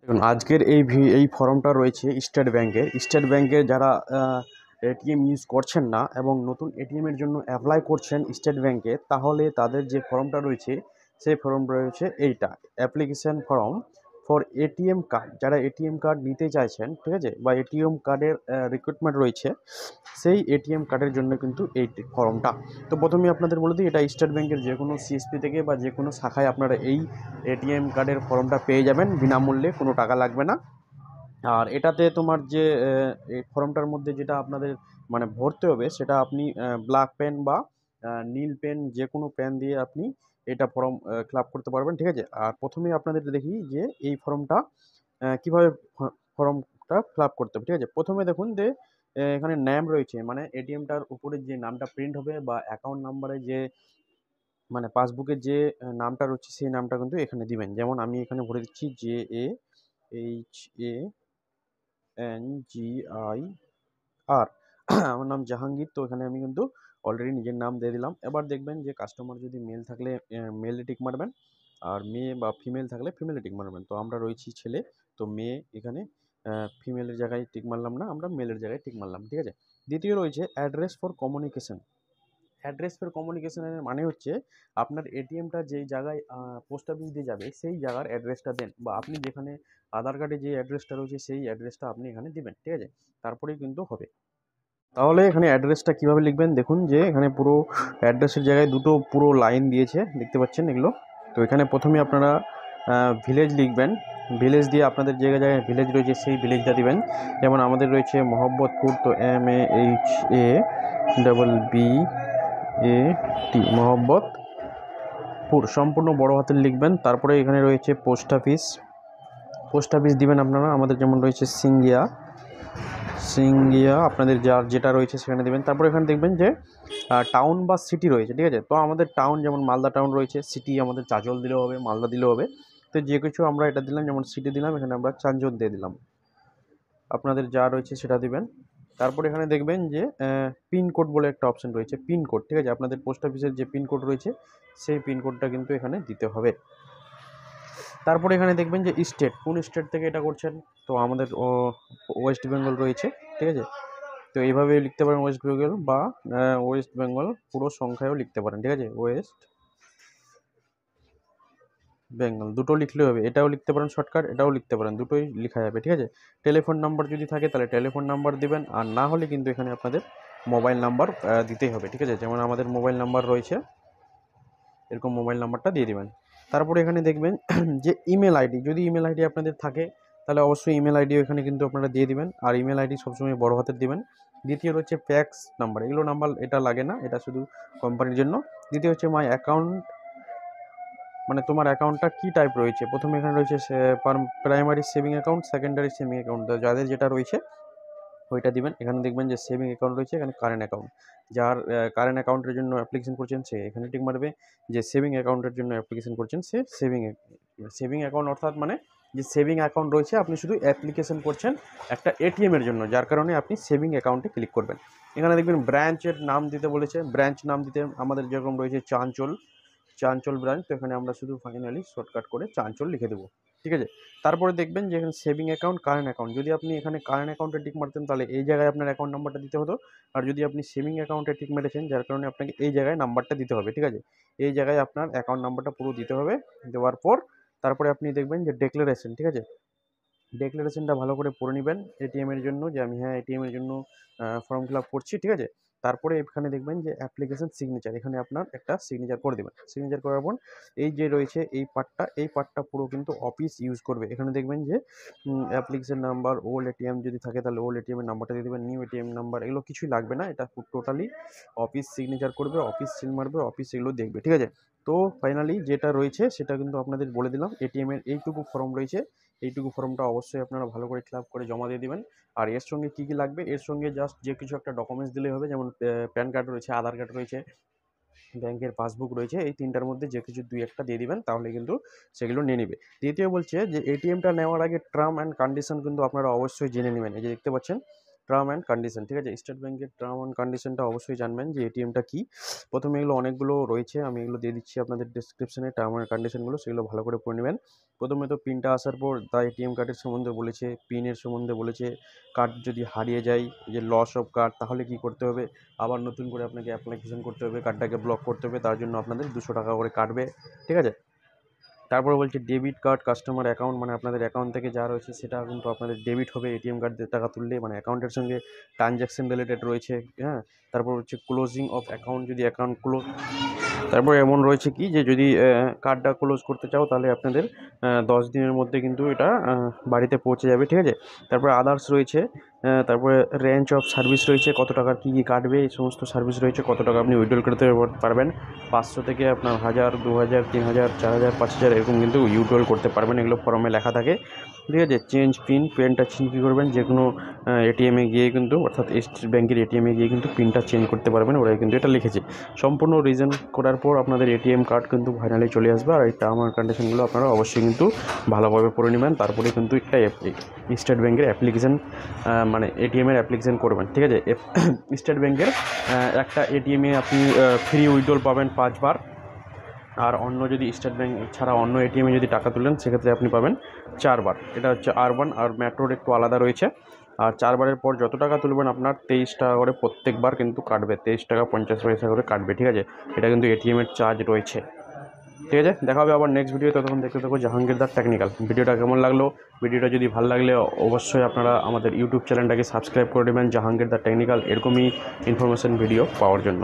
দেখুন আজকের এই ফর্মটা রয়েছে স্টেট ব্যাংকের যারা এটিএম ইউজ করছেন না এবং নতুন এটিএমের জন্য অ্যাপ্লাই করছেন স্টেট ব্যাংকে, তাহলে তাদের যে ফর্মটা রয়েছে সেই ফর্ম রয়েছে এইটা, application form for ATM card. যারা এটিএম কার্ড নিতে চাইছেন, ঠিক আছে, বা এটিএম কার্ডের রিক্রুটমেন্ট রয়েছে, সেই এটিএম কার্ডের জন্য কিন্তু এই ফর্মটা। তো প্রথমে আপনাদের বলে দিই, এটা স্টেট ব্যাংকের যে কোনো সিএসপি থেকে বা যে কোনো শাখায় আপনারা এই এটিএম কার্ডের ফর্মটা পেয়ে যাবেন বিনামূল্যে, কোনো টাকা লাগবে না। আর এটাতে তোমার যে এই ফর্মটার মধ্যে যেটা আপনাদের মানে ভরতে হবে, সেটা আপনি ব্ল্যাক পেন বা নীল পেন, যে কোনো পেন দিয়ে আপনি এটা ফর্ম ফিল আপ করতে পারবেন, ঠিক আছে। আর প্রথমে আপনাদের দেখি যে এই ফর্মটা কীভাবে ফর্মটা ফিল আপ করতে হবে, ঠিক আছে। প্রথমে দেখুন যে এখানে নাম রয়েছে, মানে এটিএমটার উপরে যে নামটা প্রিন্ট হবে বা অ্যাকাউন্ট নাম্বারে যে মানে পাসবুকের যে নামটা রয়েছে সেই নামটা কিন্তু এখানে দিবেন। যেমন আমি এখানে ভরে দিচ্ছি JAHANGIR। আমার নাম জাহাঙ্গীর, তো এখানে আমি কিন্তু অলরেডি নিজের নাম দিয়ে দিলাম। এবার দেখবেন যে কাস্টমার যদি মেল থাকলে মেলে টিক মারবেন, আর মেয়ে বা ফিমেল থাকলে ফিমেলে টিক মারবেন। তো আমরা রয়েছি ছেলে, তো মেয়ে এখানে ফিমেলের জায়গায় টিক মারলাম না, আমরা মেলের জায়গায় টিক মারলাম, ঠিক আছে। দ্বিতীয় রয়েছে address for communication. Address for কমিউনিকেশনের মানে হচ্ছে আপনার এটিএমটা যেই জায়গায় পোস্ট অফিস দিয়ে যাবে সেই জায়গার অ্যাড্রেসটা দেন, বা আপনি যেখানে আধার কার্ডে যে অ্যাড্রেসটা রয়েছে সেই অ্যাড্রেসটা আপনি এখানে দিবেন, ঠিক আছে। তারপরেই কিন্তু হবে। তাহলে এখানে অ্যাড্রেসটা কিভাবে লিখবেন, দেখুন যে এখানে পুরো অ্যাড্রেসের জায়গায় দুটো পুরো লাইন দিয়েছে, দেখতে পাচ্ছেন এগুলো। তো এখানে প্রথমে আপনারা ভিলেজ লিখবেন। ভিলেজ দিয়ে আপনাদের জায়গায় জায়গায় ভিলেজ রয়েছে সেই ভিলেজটা দিবেন। যেমন আমাদের রয়েছে মহব্বতপুর, তো MAHABBT, মহব্বতপুর সম্পূর্ণ বড় হাতের লিখবেন। তারপরে এখানে রয়েছে পোস্ট অফিস, পোস্ট অফিস দিবেন আপনারা। আমাদের যেমন রয়েছে সিঙ্গিয়া, আপনাদের যার যেটা রয়েছে সেখানে দেবেন। তারপরে এখানে দেখবেন যে টাউন বা সিটি রয়েছে, ঠিক আছে। তো আমাদের টাউন যেমন মালদা টাউন রয়েছে, সিটি আমাদের চাঁচল দিলেও হবে, মালদা দিলেও হবে। তো যে কিছু আমরা এটা দিলাম, যেমন সিটি দিলাম, এখানে আমরা চাঞ্চল দিয়ে দিলাম। আপনাদের যা রয়েছে সেটা দিবেন। তারপরে এখানে দেখবেন যে পিনকোড বলে একটা অপশন রয়েছে, পিনকোড, ঠিক আছে। আপনাদের পোস্ট অফিসের যে পিনকোড রয়েছে সেই পিনকোডটা কিন্তু এখানে দিতে হবে। তারপরে এখানে দেখবেন যে স্টেট, কোন স্টেট থেকে এটা করছেন। তো আমাদের ওয়েস্ট বেঙ্গল রয়েছে, ঠিক আছে। তো এইভাবে লিখতে পারেন ওয়েস্ট বেঙ্গল, বা ওয়েস্ট বেঙ্গল পুরো সংখ্যায়ও লিখতে পারেন, ঠিক আছে। ওয়েস্ট বেঙ্গল দুটো লিখলেও হবে, এটাও লিখতে পারেন শর্টকাট, এটাও লিখতে পারেন, দুটোই লেখা যাবে, ঠিক আছে। টেলিফোন নাম্বার যদি থাকে তাহলে টেলিফোন নাম্বার দিবেন, আর না হলে কিন্তু এখানে আপনাদের মোবাইল নাম্বার দিতেই হবে, ঠিক আছে। যেমন আমাদের মোবাইল নাম্বার রয়েছে, এরকম মোবাইল নাম্বারটা দিয়ে দিবেন। তারপরে এখানে দেখবেন যে ইমেল আইডি, যদি ইমেল আইডি আপনাদের থাকে তাহলে অবশ্যই ইমেল আইডিও এখানে কিন্তু আপনারা দিয়ে দিবেন, আর ইমেল আইডি সবসময় বড় হাতের দিবেন। দ্বিতীয় হচ্ছে ফ্যাক্স নাম্বার, এগুলো নাম্বার এটা লাগে না, এটা শুধু কোম্পানির জন্য। দ্বিতীয় হচ্ছে মাই অ্যাকাউন্ট, মানে তোমার অ্যাকাউন্টটা কী টাইপ রয়েছে। প্রথমে এখানে রয়েছে primary saving account, secondary saving account, যাদের যেটা রয়েছে ওইটা দিবেন। এখানে দেখবেন যে সেভিং অ্যাকাউন্ট রয়েছে, এখানে কারেন্ট অ্যাকাউন্ট, যার কারেন্ট অ্যাকাউন্টের জন্য অ্যাপ্লিকেশন করছেন সে এখানে টিক মারবে। যে সেভিং অ্যাকাউন্টের জন্য অ্যাপ্লিকেশন করছেন সে সেভিং অ্যাকাউন্ট, অর্থাৎ মানে যে সেভিং অ্যাকাউন্ট রয়েছে, আপনি শুধু অ্যাপ্লিকেশন করছেন একটা এটিএমের জন্য, যার কারণে আপনি সেভিং অ্যাকাউন্টে ক্লিক করবেন। এখানে দেখবেন ব্রাঞ্চের নাম দিতে বলেছে, ব্রাঞ্চ নাম দিতে আমাদের যেরকম রয়েছে চাঞ্চল ব্রাঞ্চ, তো এখানে আমরা শুধু ফাইনালি শর্টকাট করে চাঞ্চল লিখে দেবো, ঠিক আছে। তারপরে দেখবেন যে এখানে সেভিং অ্যাকাউন্ট, কারেন্ট অ্যাকাউন্ট, যদি আপনি এখানে কারেন্ট অ্যাকাউন্টে টিক মারতেন তাহলে এই জায়গায় আপনার অ্যাকাউন্ট নাম্বারটা দিতে হতো, আর যদি আপনি সেভিং অ্যাকাউন্টে টিক মেরেছেন যার কারণে আপনাকে এই জায়গায় নাম্বারটা দিতে হবে, ঠিক আছে। এই জায়গায় আপনার অ্যাকাউন্ট নাম্বারটা পুরো দিতে হবে। দেওয়ার পর তারপরে আপনি দেখবেন যে ডিক্লারেশন, ঠিক আছে। ডিক্লারেশনটা ভালো করে পড়ে নেবেন এটিএম এর জন্য, যে আমি হ্যাঁ এটিএম এর জন্য ফর্ম ফিল আপ করছি, ঠিক আছে। তারপরে এখানে দেখবেন যে অ্যাপ্লিকেশন সিগনেচার, এখানে আপনার একটা সিগনেচার করে দেবেন। সিগনেচার করার পর এই যে রয়েছে এই পার্টটা পুরো কিন্তু অফিস ইউজ করবে। এখানে দেখবেন যে অ্যাপ্লিকেশন নাম্বার, ওল্ড এটিএম যদি থাকে তাহলে ওল্ড এটিএম এর নাম্বারটা দিয়ে দেবেন, নিউ এটিএম নাম্বার, এগুলো কিছুই লাগবে না, এটা টোটালি অফিস সিগনেচার করবে, অফিস সিল মারবে, অফিস এগুলো দেখবে, ঠিক আছে। তো ফাইনালি যেটা রয়েছে সেটা কিন্তু আপনাদের বলে দিলাম, এটিএম এর এইটুকু ফর্ম রয়েছে, এইটুকু ফর্মটা অবশ্যই আপনারা ভালো করে ফিল আপ করে জমা দিয়ে দিবেন। আর এর সঙ্গে কী কী লাগবে, এর সঙ্গে জাস্ট যে কিছু একটা ডকুমেন্টস দিলেই হবে, যেমন প্যান কার্ড রয়েছে, আধার কার্ড রয়েছে, ব্যাংকের পাসবুক রয়েছে, এই তিনটার মধ্যে যে কিছু দুই একটা দিয়ে দিবেন, তাহলে কিন্তু সেগুলো নিয়ে নেবে। দ্বিতীয় বলছে যে এটিএমটা নেওয়ার আগে টার্ম অ্যান্ড কন্ডিশন কিন্তু আপনারা অবশ্যই জেনে নেবেন। এই যে দেখতে পাচ্ছেন টার্ম অ্যান্ড কন্ডিশন, ঠিক আছে। স্টেট ব্যাংকের টার্ম অ্যান্ড কন্ডিশনটা অবশ্যই জানবেন যে এটিএমটা কী। প্রথমে এগুলো অনেকগুলো রয়েছে, আমি এগুলো দিয়ে দিচ্ছি আপনাদের ডিসক্রিপশনে, টার্ম অ্যান্ড কন্ডিশনগুলো, সেগুলো ভালো করে পড়ে নেবেন। প্রথমে তো পিনটা আসার পর তা এটিএম কার্ডের সম্বন্ধে বলেছে, পিনের সম্বন্ধে বলেছে, কার্ড যদি হারিয়ে যায়, যে লস অফ কার্ড, তাহলে কী করতে হবে, আবার নতুন করে আপনাকে অ্যাপ্লিকেশন করতে হবে, কার্ডটাকে ব্লক করতে হবে, তার জন্য আপনাদের 200 টাকা করে কাটবে, ঠিক আছে। তারপরে বলছে ডেবিট কার্ড কাস্টমার অ্যাকাউন্ট, মানে আপনাদের অ্যাকাউন্ট থেকে যা রয়েছে সেটা কিন্তু আপনাদের ডেবিট হবে এটিএম কার্ড দিয়ে টাকা তুললে, মানে অ্যাকাউন্টের সঙ্গে ট্রানজ্যাকশন রিলেটেড রয়েছে, হ্যাঁ। তারপর হচ্ছে ক্লোজিং অফ অ্যাকাউন্ট, যদি অ্যাকাউন্ট ক্লোজ, তারপর এমন রয়েছে কি যে যদি কার্ডটা ক্লোজ করতে চাও তাহলে আপনাদের 10 দিনের মধ্যে কিন্তু এটা বাড়িতে পৌঁছে যাবে, ঠিক আছে। তারপরে আদার্স রয়েছে, তারপরে রেঞ্জ অফ সার্ভিস রয়েছে, কত টাকার কী কী কাটবে, এই সমস্ত সার্ভিস রয়েছে, কত টাকা আপনি উইথড্রল করতে পারবেন। 500 থেকে আপনার 1000, 2000, 3000, 4000, 5000 এরকম কিন্তু উইথড্রল করতে পারবেন, এগুলো ফর্মে লেখা থাকে, ঠিক আছে। চেঞ্জ পেনটা চেঞ্জ কী করবেন, যে কোনো এটিএমে গিয়ে কিন্তু, অর্থাৎ স্টেট ব্যাঙ্কের এটিএমে গিয়ে কিন্তু পিনটা চেঞ্জ করতে পারবেন, ওরা কিন্তু এটা লিখেছে। সম্পূর্ণ রিজন করার পর আপনাদের এটিএম কার্ড কিন্তু ফাইনালি চলে আসবে। আর এই টার্ম অ্যান্ড কন্ডিশনগুলো আপনারা অবশ্যই কিন্তু ভালোভাবে পড়ে নেবেন, তারপরে কিন্তু একটা স্টেট ব্যাঙ্কের অ্যাপ্লিকেশান, মানে এটিএমের অ্যাপ্লিকেশান করবেন, ঠিক আছে। স্টেট ব্যাঙ্কের একটা এটিএমে আপনি ফ্রি উইথড্রল পাবেন 5 বার, আর অন্য যদি স্টেট ব্যাঙ্ক ছাড়া অন্য এটিএমে যদি টাকা তুলেন সেক্ষেত্রে আপনি পাবেন 4 বার। এটা হচ্ছে আরবান, আর মেট্রোর একটু আলাদা রয়েছে। আর 4 বারের পর যত টাকা তুলবেন আপনার 23 টাকা করে প্রত্যেকবার কিন্তু কাটবে, 23 টাকা 50 পয়সা করে কাটবে, ঠিক আছে। এটা কিন্তু এটিএমের চার্জ রয়েছে, ঠিক আছে। দেখা হবে আবার নেক্সট ভিডিও, ততক্ষণ দেখতে থাকো জাহাঙ্গীরদার টেকনিক্যাল। ভিডিওটা কেমন লাগলো, ভিডিওটা যদি ভালো লাগলে অবশ্যই আপনারা আমাদের ইউটিউব চ্যানেলটাকে সাবস্ক্রাইব করে দেবেন, জাহাঙ্গীরদার টেকনিক্যাল, এরকমই ইনফরমেশন ভিডিও পাওয়ার জন্য।